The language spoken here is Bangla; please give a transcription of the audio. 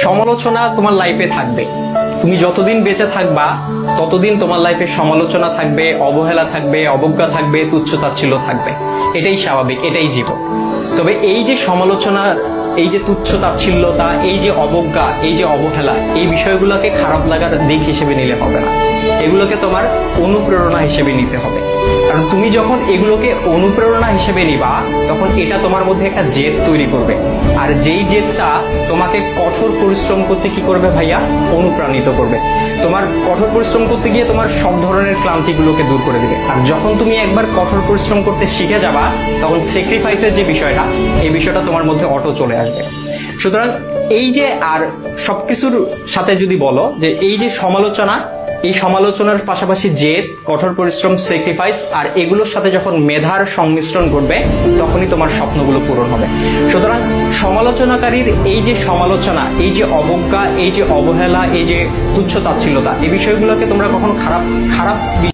সমালোচনা তোমার লাইফে থাকবে। তুমি যতদিন বেঁচে থাকবা ততদিন তোমার লাইফে সমালোচনা থাকবে, অবহেলা থাকবে, অবজ্ঞা থাকবে, তুচ্ছতাচ্ছিল্য থাকবে। এটাই স্বাভাবিক, এটাই জীবন। তবে এই যে সমালোচনা, এই যে তুচ্ছতাচ্ছিল্যতা, এই যে অবজ্ঞা, এই যে অবহেলা, এই বিষয়গুলোকে খারাপ লাগার দিক হিসেবে নিলে হবে না। এগুলোকে তোমার অনুপ্রেরণা হিসেবে নিতে হবে। কারণ তুমি যখন এগুলোকে অনুপ্রেরণা হিসেবে নিবা, তখন এটা তোমার মধ্যে একটা জেদ তৈরি করবে। আর যেই জেদটা তোমাকে কঠোর পরিশ্রম করতে কি করবে ভাইয়া? অনুপ্রাণিত করবে। তোমার কঠোর পরিশ্রম করতে গিয়ে তোমার সব ধরনের ক্লান্তিগুলোকে দূর করে দিবে। আর যখন তুমি একবার কঠোর পরিশ্রম করতে শিখে যাবা, তখন স্যাক্রিফাইসের যে বিষয়টা, এই বিষয়টা তোমার মধ্যে অটো চলে আসবে। সুতরাং এই যে, আর সবকিছুর সাথে যদি বলো যে এই যে সমালোচনা, এই সমালোচনার পাশাপাশি জেদ, কঠোর পরিশ্রম, স্যাক্রিফাইস, আর এগুলোর সাথে যখন মেধার সংমিশ্রণ ঘটবে, তখনই তোমার স্বপ্নগুলো পূরণ হবে। সুতরাং সমালোচনাকারীর এই যে সমালোচনা, এই যে অবজ্ঞা, এই যে অবহেলা, এই যে তুচ্ছতাচ্ছিল্যতা, এই বিষয়গুলোকে তোমরা কখনো খারাপ